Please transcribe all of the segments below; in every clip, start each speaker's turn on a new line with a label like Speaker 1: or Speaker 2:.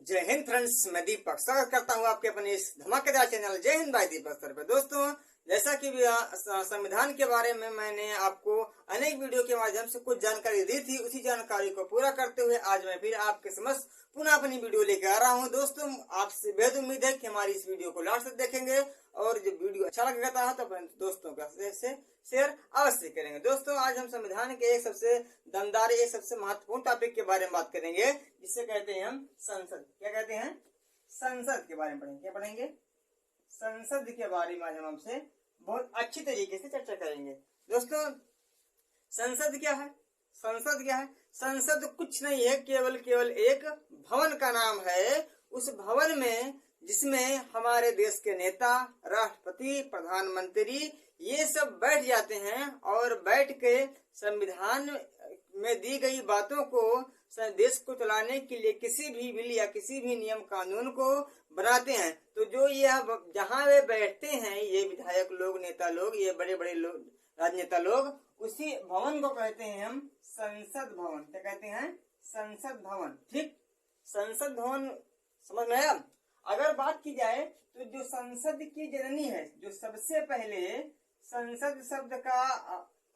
Speaker 1: जय हिंद फ्रेंड्स, मैं दीपक स्वागत करता हूं आपके अपने इस धमाकेदार चैनल जय हिंद भाई दीपक सर पे। दोस्तों, जैसा कि संविधान के बारे में मैंने आपको अनेक वीडियो के माध्यम से कुछ जानकारी दी थी, उसी जानकारी को पूरा करते हुए आज मैं फिर आपके समक्ष पुनः अपनी वीडियो लेकर आ रहा हूं। दोस्तों, आपसे बेहद उम्मीद है कि हमारी इस वीडियो को लास्ट तक देखेंगे और जब वीडियो अच्छा लगता है तो अपने दोस्तों के शेयर अवश्य करेंगे। दोस्तों, आज हम संविधान के एक सबसे दमदार, एक सबसे महत्वपूर्ण टॉपिक के बारे में बात करेंगे, जिसे कहते हैं हम संसद। क्या कहते हैं? संसद के बारे में पढ़ेंगे। क्या पढ़ेंगे? संसद के बारे में आज हम हमसे बहुत अच्छी तरीके से चर्चा करेंगे। दोस्तों, संसद क्या है? संसद क्या है? संसद कुछ नहीं है, केवल एक भवन का नाम है। उस भवन में जिसमें हमारे देश के नेता, राष्ट्रपति, प्रधानमंत्री ये सब बैठ जाते हैं और बैठ के संविधान में दी गई बातों को देश को चलाने के लिए किसी भी बिल या किसी भी नियम कानून को बनाते हैं। तो जो यह जहाँ वे बैठते हैं, ये विधायक लोग, नेता लोग, ये बड़े बड़े लोग, राजनेता लोग, उसी भवन को कहते हैं हम संसद भवन। क्या कहते हैं? संसद भवन। ठीक, संसद भवन समझ में आया? अगर बात की जाए तो जो संसद की जननी है, जो सबसे पहले संसद शब्द का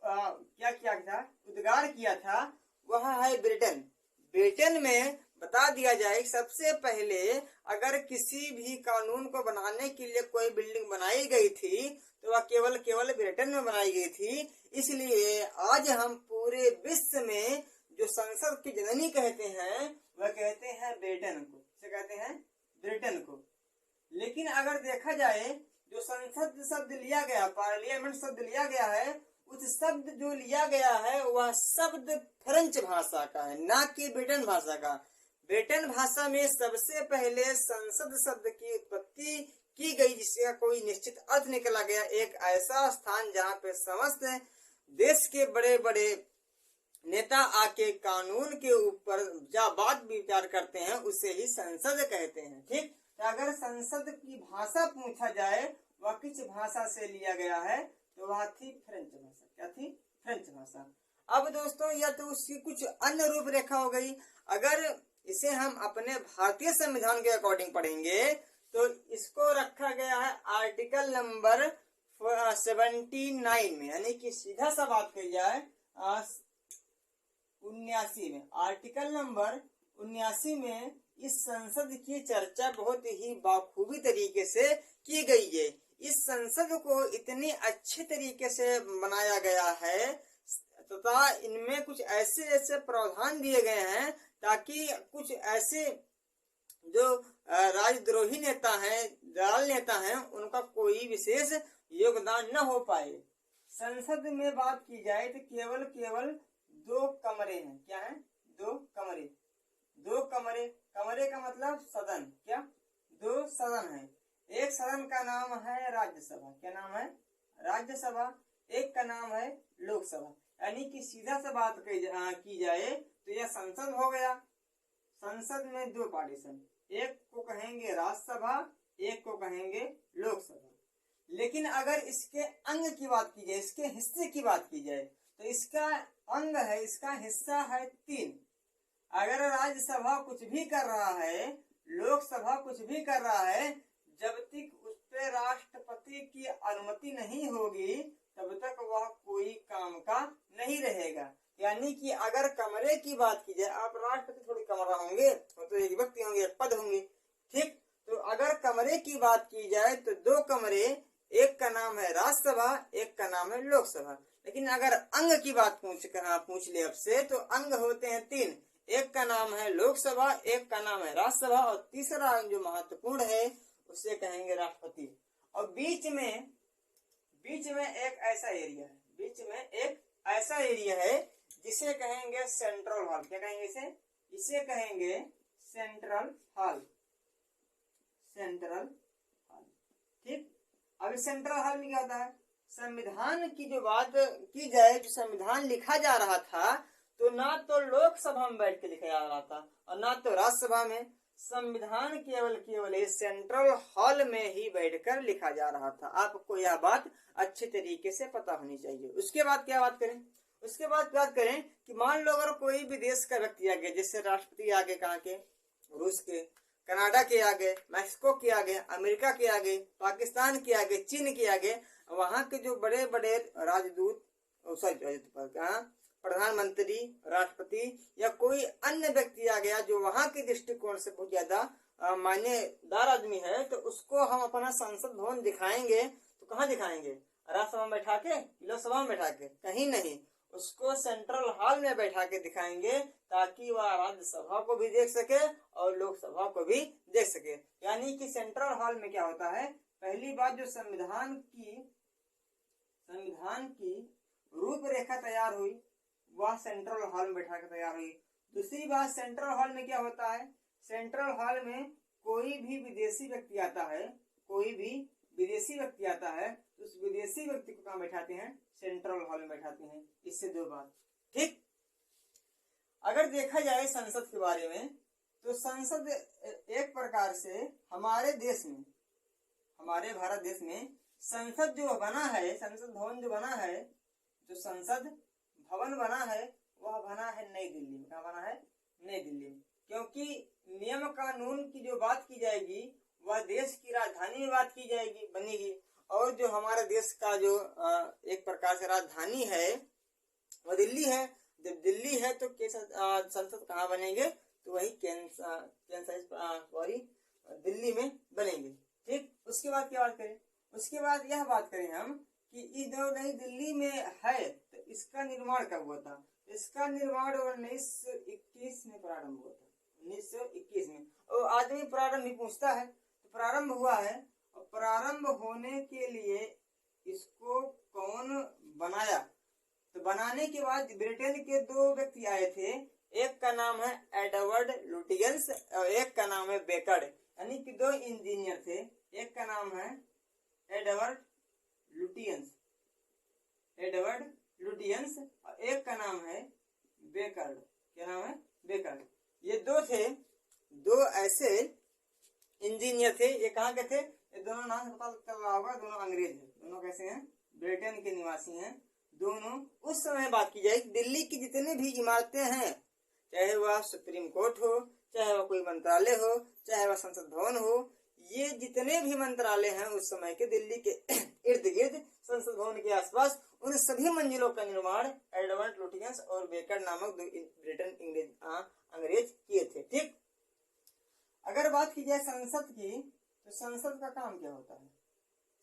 Speaker 1: क्या किया था, उद्गार किया था, वह है ब्रिटेन। ब्रिटेन में बता दिया जाए, सबसे पहले अगर किसी भी कानून को बनाने के लिए कोई बिल्डिंग बनाई गई थी तो वह केवल ब्रिटेन में बनाई गई थी। इसलिए आज हम पूरे विश्व में जो संसद की जननी कहते हैं वह कहते हैं ब्रिटेन को। क्या कहते हैं? ब्रिटेन को। लेकिन अगर देखा जाए, जो संसद शब्द लिया गया, पार्लियामेंट शब्द लिया गया है, उस शब्द जो लिया गया है वह शब्द फ्रेंच भाषा का है, ना कि ब्रिटेन भाषा का। ब्रिटेन भाषा में सबसे पहले संसद शब्द की उत्पत्ति की गई, जिसका कोई निश्चित अर्थ निकला गया। एक ऐसा स्थान जहाँ पे समस्त देश के बड़े बड़े नेता आके कानून के ऊपर बात विचार करते हैं, उसे ही संसद कहते हैं। ठीक, तो अगर संसद की भाषा पूछा जाए वह किस भाषा से लिया गया है, तो वह थी फ्रेंच भाषा। क्या थी? फ्रेंच भाषा। अब दोस्तों, यह तो उसकी कुछ अन्य रूपरेखा हो गई। अगर इसे हम अपने भारतीय संविधान के अकॉर्डिंग पढ़ेंगे तो इसको रखा गया है आर्टिकल नंबर 79 में, यानी कि सीधा सा बात की जाए 79 में, आर्टिकल नंबर 79 में इस संसद की चर्चा बहुत ही बाखूबी तरीके से की गई है। इस संसद को इतनी अच्छे तरीके से बनाया गया है तथा इनमें कुछ ऐसे ऐसे प्रावधान दिए गए हैं ताकि कुछ ऐसे जो राजद्रोही नेता हैं, दलाल नेता हैं, उनका कोई विशेष योगदान न हो पाए। संसद में बात की जाए तो केवल 2 कमरे हैं। क्या है? 2 कमरे। 2 कमरे, कमरे का मतलब सदन। क्या? 2 सदन है। एक सदन का नाम है राज्यसभा। क्या नाम है? राज्यसभा। एक का नाम है लोकसभा। यानी कि सीधा सा बात की जाए तो यह संसद हो गया। संसद में 2 पार्टीशन, एक को कहेंगे राज्यसभा, एक को कहेंगे लोकसभा। लेकिन अगर इसके अंग की बात की जाए, इसके हिस्से की बात की जाए, तो इसका अंग है, इसका हिस्सा है 3। अगर राज्यसभा कुछ भी कर रहा है, लोकसभा कुछ भी कर रहा है, जब तक उस पे राष्ट्रपति की अनुमति नहीं होगी तब तक वह कोई काम का नहीं रहेगा। यानी कि अगर कमरे की बात की जाए, आप राष्ट्रपति थोड़ी कमरा होंगे, तो एक व्यक्ति होंगे, एक पद होंगे। ठीक, तो अगर कमरे की बात की जाए तो 2 कमरे, एक का नाम है राज्यसभा, एक का नाम है लोकसभा। लेकिन अगर अंग की बात पूछ ले आपसे, तो अंग होते हैं 3। एक का नाम है लोकसभा, एक का नाम है राज्यसभा, और तीसरा अंग जो महत्वपूर्ण है उसे कहेंगे राष्ट्रपति। और बीच में एक ऐसा एरिया है, बीच में एक ऐसा एरिया है जिसे कहेंगे सेंट्रल हॉल। क्या कहेंगे इसे? इसे कहेंगे सेंट्रल हॉल। Central hall. ठीक, अब सेंट्रल हॉल में क्या होता है? संविधान की जो बात की जाए, जो संविधान लिखा जा रहा था, तो ना तो लोकसभा में बैठ के लिखा जा रहा था और ना तो राज्यसभा में। संविधान केवल इस सेंट्रल हॉल में ही बैठकर लिखा जा रहा था। आपको यह बात अच्छे तरीके से पता होनी चाहिए। उसके बाद क्या बात करें? उसके बाद बात करें कि मान लो अगर कोई भी देश का व्यक्ति आ गया, जैसे राष्ट्रपति आगे कहाँ के, रूस के, कनाडा के आगे, मैक्सिको के आगे, अमेरिका के आगे, पाकिस्तान के आगे, चीन के आगे, वहां के जो बड़े बड़े राजदूत, प्रधानमंत्री, राष्ट्रपति या कोई अन्य व्यक्ति आ गया जो वहां के दृष्टिकोण से बहुत ज्यादा मान्यदार आदमी है, तो उसको हम अपना संसद भवन दिखाएंगे। तो कहाँ दिखाएंगे? राज्यसभा में बैठा के, लोकसभा में बैठा के? कहीं नहीं, उसको सेंट्रल हॉल में बैठा के दिखाएंगे, ताकि वह राज्यसभा को भी देख सके और लोकसभा को भी देख सके। यानी कि सेंट्रल हॉल में क्या होता है, पहली बात जो संविधान की रूपरेखा तैयार हुई वह सेंट्रल हॉल में बैठा के तैयार हुई। दूसरी बात, सेंट्रल हॉल में क्या होता है, सेंट्रल हॉल में कोई भी विदेशी व्यक्ति आता है, तो उस विदेशी व्यक्ति को कहाँ बैठाते हैं? सेंट्रल हॉल में बैठाते हैं। इससे दो बात, ठीक। अगर देखा जाए संसद के बारे में, तो संसद एक प्रकार से हमारे देश में, हमारे भारत देश में संसद जो बना है, संसद भवन जो बना है, जो संसद भवन बना है, वह बना है नई दिल्ली में। कहाँ बना है? नई दिल्ली में। क्योंकि नियम कानून की जो बात की जाएगी वह देश की राजधानी में बात की जाएगी, बनेगी। और जो हमारे देश का जो एक प्रकार से राजधानी है वह दिल्ली है। जब दिल्ली है तो संसद कहाँ बनेंगे? तो वही दिल्ली में बनेंगे, ठीक। उसके बाद क्या बात करें? उसके बाद यह बात करें हम कि इधर नई दिल्ली में है, तो इसका निर्माण कब हुआ था? इसका निर्माण 1921 में प्रारंभ हुआ था, 1921 में। और आदमी प्रारंभ ही पूछता है, तो प्रारंभ हुआ है, और प्रारंभ होने के लिए इसको कौन बनाया? तो बनाने के बाद ब्रिटेन के दो व्यक्ति आए थे, एक का नाम है एडवर्ड लुटियंस और एक का नाम है बेकर, यानी कि दो इंजीनियर थे। एक का नाम है एडवर्ड लुटियंस और एक का नाम है बेकर। क्या नाम है? बेकर। ये दो थे, दो ऐसे इंजीनियर थे। ये कहाँ के थे? ये दोनों नाम से पता चल रहा होगा, दोनों अंग्रेज हैं। दोनों कैसे हैं? ब्रिटेन के निवासी हैं दोनों। उस समय बात की जाए, दिल्ली की जितनी भी इमारतें हैं, चाहे वह सुप्रीम कोर्ट हो, चाहे वह कोई मंत्रालय हो, चाहे वह संसद भवन हो, ये जितने भी मंत्रालय हैं उस समय के दिल्ली के इर्द गिर्द, संसद भवन के आसपास, उन सभी मंजिलों का निर्माण एडवर्ड लुटियंस और बेकर नामक दो ब्रिटेन अंग्रेज किए थे, ठीक। अगर बात की जाए संसद की, तो संसद का काम क्या होता है?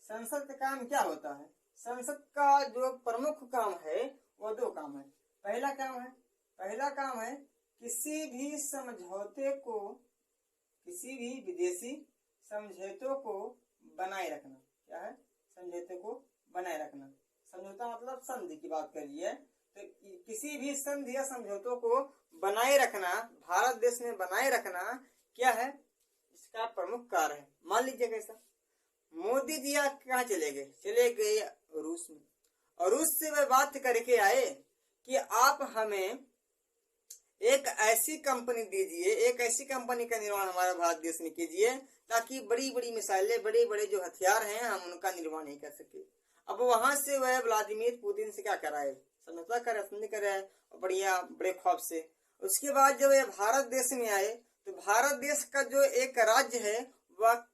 Speaker 1: संसद का काम क्या होता है? संसद का जो प्रमुख काम है वो दो काम है। पहला काम है किसी भी समझौते को, किसी भी विदेशी समझौतों को बनाए रखना। क्या है? समझौते को बनाए रखना। समझौता मतलब संधि की बात करिए, तो किसी भी संधि या समझौतों को बनाए रखना, भारत देश में बनाए रखना क्या है? इसका प्रमुख कार्य है। मान लीजिए कैसा, मोदी जी कहाँ चले गए? रूस में। और रूस से वह बात करके आए कि आप हमें एक ऐसी कंपनी दीजिए, एक ऐसी कंपनी का निर्माण हमारे भारत देश में कीजिए, ताकि बड़ी बड़ी मिसाइलें, बड़े बड़े जो हथियार हैं, हम उनका निर्माण नहीं कर सके। अब वहां से वह व्लादिमीर पुतिन से क्या कराए? समझौता करे, बढ़िया बड़े खौफ से। उसके बाद जब यह भारत देश में आए, तो भारत देश का जो एक राज्य है, वह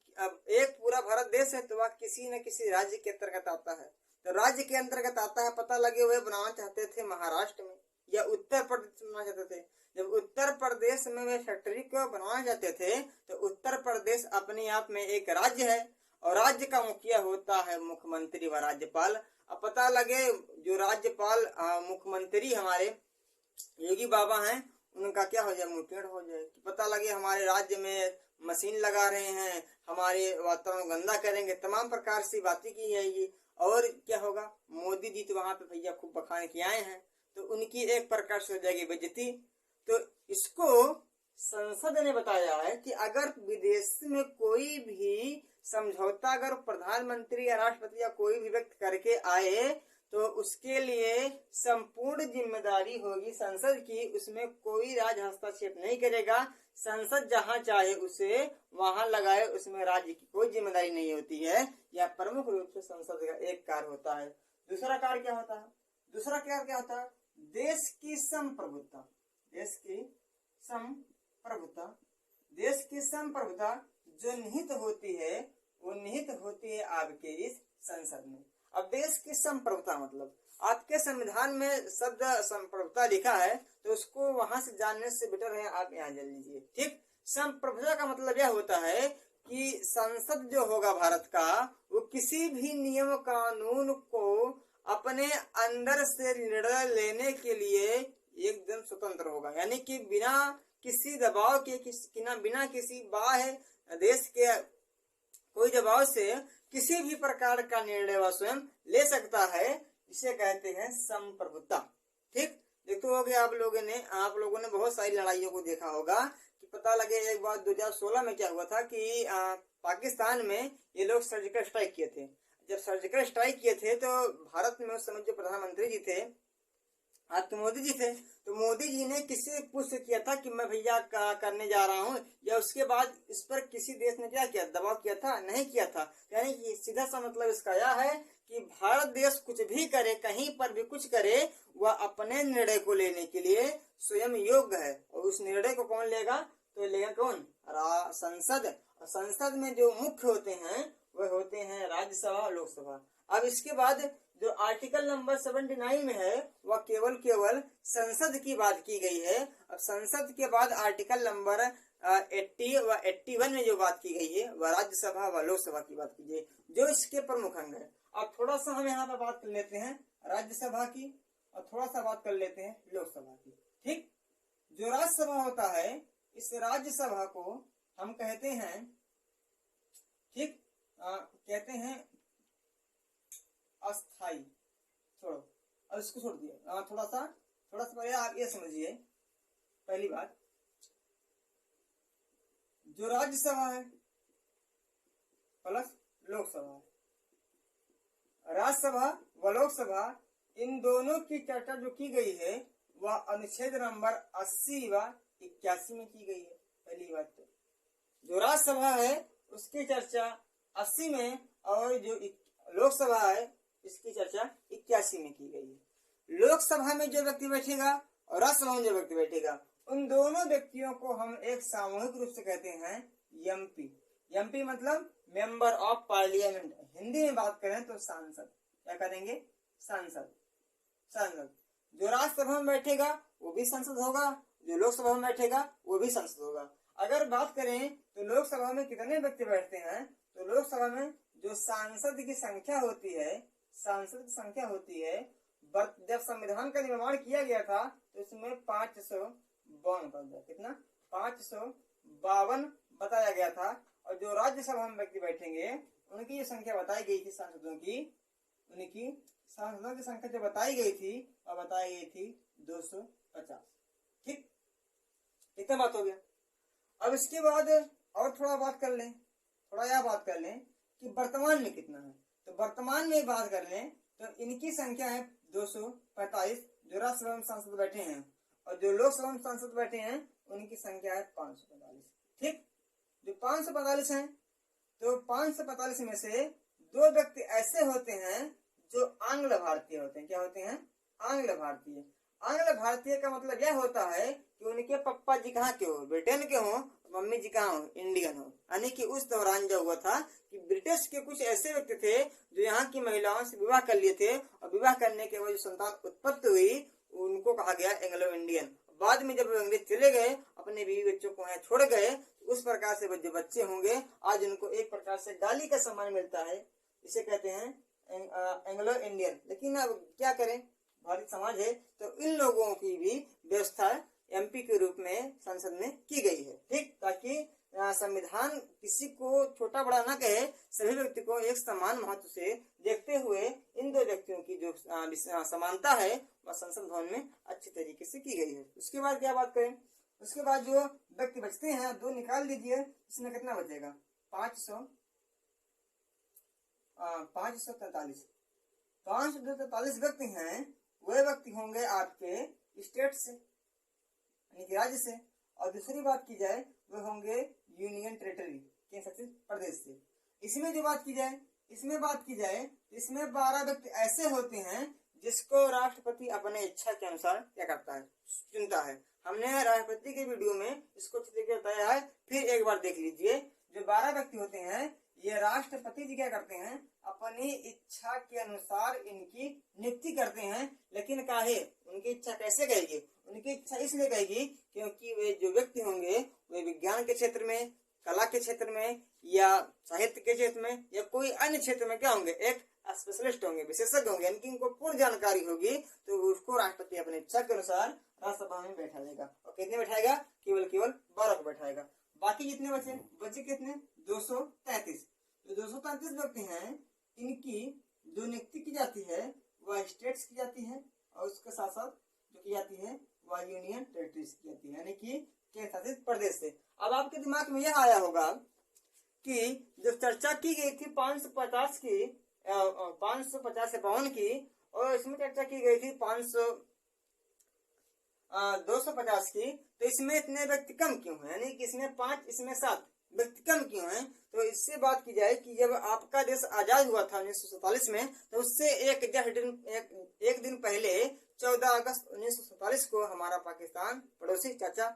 Speaker 1: एक पूरा भारत देश है, तो वह किसी न किसी राज्य के अंतर्गत आता है। तो राज्य के अंतर्गत आता है, पता लगे हुए बनाना चाहते थे महाराष्ट्र में या उत्तर प्रदेश में बनाना चाहते थे। जब उत्तर प्रदेश में वे फैक्ट्री को बनाना चाहते थे, तो उत्तर प्रदेश अपने आप में एक राज्य है, और राज्य का मुखिया होता है मुख्यमंत्री व राज्यपाल। अब पता लगे जो राज्यपाल मुख्यमंत्री हमारे योगी बाबा हैं, उनका क्या हो जाए? मुठभेड़ हो जाए। पता लगे हमारे राज्य में मशीन लगा रहे हैं, हमारे वातावरण गंदा करेंगे, तमाम प्रकार से बातें की जाएगी। और क्या होगा? मोदी जी तो वहां पे भैया खूब बखाने के आए हैं, तो उनकी एक प्रकार से हो जाएगी बेइज्जती। तो इसको संसद ने बताया है कि अगर विदेश में कोई भी समझौता अगर प्रधानमंत्री या राष्ट्रपति या कोई भी व्यक्ति करके आए, तो उसके लिए संपूर्ण जिम्मेदारी होगी संसद की। उसमें कोई राज्य हस्तक्षेप नहीं करेगा। संसद जहां चाहे उसे वहां लगाए, उसमें राज्य की कोई जिम्मेदारी नहीं होती है। यह प्रमुख रूप से संसद का एक कार्य होता है। दूसरा कार्य क्या होता है? दूसरा कार्य क्या होता है? देश की संप्रभुता। देश की संप्रभुता, देश की संप्रभुता जो निहित होती है वो निहित होती है आपके इस संसद में। अब देश की संप्रभुता मतलब आपके संविधान में शब्द संप्रभुता लिखा है, तो उसको वहां से जानने से बेटर है आप यहाँ जान लीजिए। ठीक, संप्रभुता का मतलब यह होता है कि संसद जो होगा भारत का, वो किसी भी नियम कानून को अपने अंदर से निर्णय लेने के लिए एकदम स्वतंत्र होगा, यानी कि बिना किसी दबाव के, बिना किसी बाह्य देश के कोई दबाव से किसी भी प्रकार का निर्णय वह स्वयं ले सकता है। इसे कहते हैं संप्रभुता। ठीक, देखते होंगे आप लोगों ने बहुत सारी लड़ाइयों को देखा होगा कि पता लगे एक बार 2016 में क्या हुआ था कि पाकिस्तान में ये लोग सर्जिकल स्ट्राइक किए थे। जब सर्जिकल स्ट्राइक किए थे तो भारत में उस समय जो प्रधानमंत्री जी थे आपके मोदी जी थे, तो मोदी जी ने किसी पूछ किया था कि मैं भैया करने जा रहा हूँ, या उसके बाद इस पर किसी देश ने क्या किया, दबाव किया था? नहीं किया था। यानी कि सीधा सा मतलब इसका यह है कि भारत देश कुछ भी करे, कहीं पर भी कुछ करे, वह अपने निर्णय को लेने के लिए स्वयं योग्य है। और उस निर्णय को कौन लेगा? तो लेगा कौन? संसद। और संसद में जो मुख्य होते हैं वह होते हैं राज्यसभा और लोकसभा। अब इसके बाद जो आर्टिकल नंबर 79 में है वह केवल संसद की बात की गई है। अब संसद के बाद आर्टिकल नंबर 80 व 81 में जो बात की गई है वह राज्यसभा व लोकसभा की बात की गई, जो इसके प्रमुख अंग है। अब थोड़ा सा हम यहाँ पर बात कर लेते हैं राज्यसभा की और थोड़ा सा बात कर लेते हैं लोकसभा की। ठीक, जो राज्यसभा होता है, इस राज्यसभा को हम कहते हैं, ठीक, कहते हैं अस्थाई। छोड़ो, अब इसको छोड़ दिए। थोड़ा सा पहले आप ये समझिए। पहली बात, जो राज्यसभा है प्लस लोकसभा है, राज्यसभा व लोकसभा, इन दोनों की चर्चा जो की गई है वह अनुच्छेद नंबर 80 व 81 में की गई है। पहली बात, तो जो राज्यसभा है उसकी चर्चा 80 में और जो लोकसभा है इसकी चर्चा 81 में की गई है। लोकसभा में जो व्यक्ति बैठेगा और राज्यसभा में जो व्यक्ति बैठेगा, उन दोनों व्यक्तियों को हम एक सामूहिक रूप से कहते हैं एमपी। एमपी मतलब मेंबर ऑफ पार्लियामेंट। हिंदी में बात करें तो सांसद। क्या करेंगे? सांसद। जो राज्यसभा में बैठेगा वो भी संसद होगा, जो लोकसभा में बैठेगा वो भी संसद होगा। अगर बात करें तो लोकसभा में कितने व्यक्ति बैठते हैं, तो लोकसभा में जो सांसद की संख्या होती है, जब संविधान का निर्माण किया गया था तो इसमें 552 का कितना 552 बताया गया था। और जो राज्यसभा में व्यक्ति बैठेंगे उनकी जो संख्या बताई गई थी सांसदों की संख्या जो बताई गई थी और बताई गई थी 250। ठीक, इतना बात हो गया। अब इसके बाद और थोड़ा यह बात कर लें कि वर्तमान में कितना है। तो वर्तमान में बात कर लें तो इनकी संख्या है 245 जो राज्यसभा में सांसद बैठे हैं, और जो लोकसभा में सांसद बैठे हैं उनकी संख्या है 545। ठीक, जो 545 हैं, तो 545 में से 2 व्यक्ति ऐसे होते हैं जो आंग्ल भारतीय होते हैं। क्या होते हैं? आंग्ल भारतीय। आंग्ल भारतीय का मतलब यह होता है कि उनके पप्पा जी कहाँ के हो, ब्रिटेन के हो, मम्मी जी कहाँ हो, इंडियन हो। यानी कि उस दौरान जो हुआ था कि ब्रिटिश के कुछ ऐसे व्यक्ति थे जो यहाँ की महिलाओं से विवाह कर लिए थे, और विवाह करने के बाद जो संतान उत्पत्ति हुई उनको कहा गया एंग्लो इंडियन। बाद में जब अंग्रेज चले गए, अपने बीवी बच्चों को यहाँ छोड़ गए, उस प्रकार से जो बच्चे होंगे आज उनको एक प्रकार से गाली का सम्मान मिलता है। इसे कहते हैं एंग्लो इंडियन। लेकिन अब क्या करें, भारतीय समाज है तो इन लोगों की भी व्यवस्था एमपी के रूप में संसद में की गई है। ठीक, ताकि संविधान किसी को छोटा बड़ा ना कहे, सभी व्यक्ति को एक समान महत्व से देखते हुए इन 2 व्यक्तियों की जो समानता है वह संसद भवन में अच्छी तरीके से की गई है। उसके बाद क्या बात करें, उसके बाद जो व्यक्ति बचते हैं 2 निकाल दीजिए, इसमें कितना बचेगा? 543 व्यक्ति हैं। वह व्यक्ति होंगे आपके स्टेट से, यानी कि राज्य से, और दूसरी बात की जाए वह होंगे यूनियन टेरिटरी के शासित प्रदेश से। इसमें जो बात की जाए, इसमें 12 व्यक्ति ऐसे होते हैं जिसको राष्ट्रपति अपने इच्छा के अनुसार क्या करता है, चुनता है। हमने राष्ट्रपति के वीडियो में इसको अच्छे तरीके से बताया है, फिर एक बार देख लीजिए। जो 12 व्यक्ति होते हैं ये राष्ट्रपति जी क्या करते हैं, अपनी इच्छा के अनुसार इनकी नियुक्ति करते हैं। लेकिन काहे, उनकी इच्छा कैसे कहेगी, उनकी इच्छा इसलिए कहेगी क्योंकि वे जो व्यक्ति होंगे वे विज्ञान के क्षेत्र में, कला के क्षेत्र में या साहित्य के क्षेत्र में या कोई अन्य क्षेत्र में क्या होंगे, एक स्पेशलिस्ट होंगे, विशेषज्ञ होंगे, इनकी इनको पूर्ण जानकारी होगी। तो उसको राष्ट्रपति अपनी इच्छा के अनुसार राज्यसभा में बैठा देगा। और कितने बैठाएगा, केवल 12 को बैठाएगा। बाकी जितने बचे कितने, 233। जो 233 व्यक्ति हैं इनकी जो नियुक्ति की जाती है वह स्टेट्स की जाती है, और उसके साथ साथ जो की जाती है वह यूनियन टेरिटरीज की जाती है, यानी कि केंद्र शासित प्रदेश से। अब आपके दिमाग में यह आया होगा कि जब चर्चा की गई थी 550 की, 550 से 52 की, और इसमें चर्चा की गई थी 250 की, तो इसमें इतने व्यक्ति कम क्यों है, यानी कि इसमें 5 इसमें 7 व्यक्ति कम क्यों है। तो इससे बात की जाए कि जब आपका देश आजाद हुआ था 1947 में, तो उससे एक दिन पहले 14 अगस्त 1947 को हमारा पाकिस्तान पड़ोसी चाचा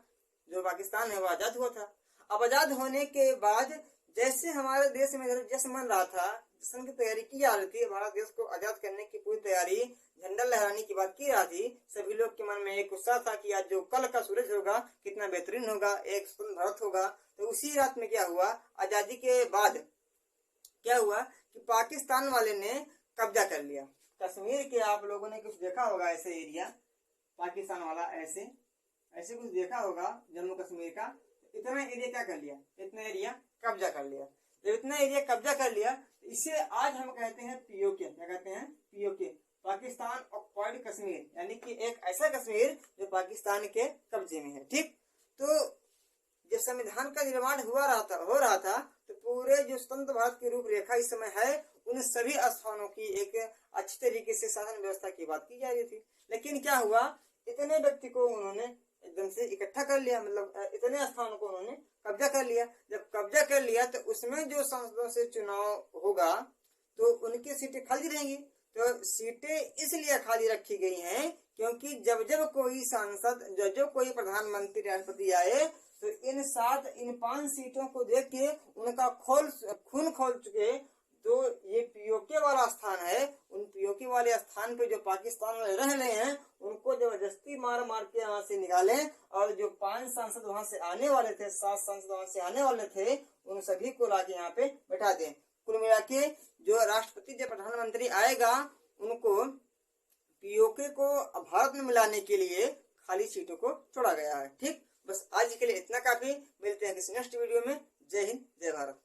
Speaker 1: जो पाकिस्तान है वो आजाद हुआ था। अब आजाद होने के बाद जैसे हमारे देश में जश्न मन रहा था, जश्न की तैयारी की जा रही थी, भारत देश को आजाद करने की पूरी तैयारी, झंडा लहराने की बात की रहा थी, सभी लोग के मन में एक उत्साह था कि आज जो कल का सूरज होगा कितना बेहतरीन होगा, एक स्वतंत्र भारत होगा। तो उसी रात में क्या हुआ, आजादी के बाद क्या हुआ कि पाकिस्तान वाले ने कब्जा कर लिया कश्मीर के। आप लोगों ने कुछ देखा होगा ऐसे एरिया, पाकिस्तान वाला ऐसे कुछ देखा होगा जम्मू कश्मीर का, इतना एरिया क्या कर लिया, इतना एरिया कब्जा कर लिया। जब इतना एरिया कब्जा कर लिया इसे आज हम कहते हैं पीओके। क्या कहते हैं, पीओके, पाकिस्तान ऑक्युपाइड कश्मीर, यानी कि एक ऐसा कश्मीर जो पाकिस्तान के कब्जे में है। ठीक, तो जब संविधान का निर्माण हो रहा था तो पूरे जो स्वतंत्र भारत की रूपरेखा इस समय है उन सभी स्थानों की एक अच्छी तरीके से शासन व्यवस्था की बात की जा रही थी। लेकिन क्या हुआ, इतने व्यक्ति को उन्होंने एकदम से इकट्ठा कर लिया, मतलब इतने स्थानों को उन्होंने कब्जा कर लिया। जब कब्जा कर लिया तो उसमें जो सांसदों से चुनाव होगा तो उनकी सीटें खाली रहेंगी। तो सीटें इसलिए खाली रखी गई हैं क्योंकि जब कोई सांसद, जब कोई प्रधानमंत्री, राष्ट्रपति आए तो इन 5 सीटों को देख के उनका खून खोल चुके तो ये पीओके वाला स्थान है, उन पीओके वाले स्थान पे जो पाकिस्तान वाले रह रहे हैं उनको जबरदस्ती मार के वहां से निकाले, और जो 5 सांसद वहां से आने वाले थे, 7 सांसद वहां से आने वाले थे, उन सभी को लाके यहाँ पे बैठा दें। कुल मिला के जो राष्ट्रपति, जो प्रधानमंत्री आएगा उनको पीओके को भारत में मिलाने के लिए खाली सीटों को छोड़ा गया है। ठीक, बस आज के लिए इतना काफी। मिलते हैं किसी नेक्स्ट वीडियो में। जय हिंद, जय भारत।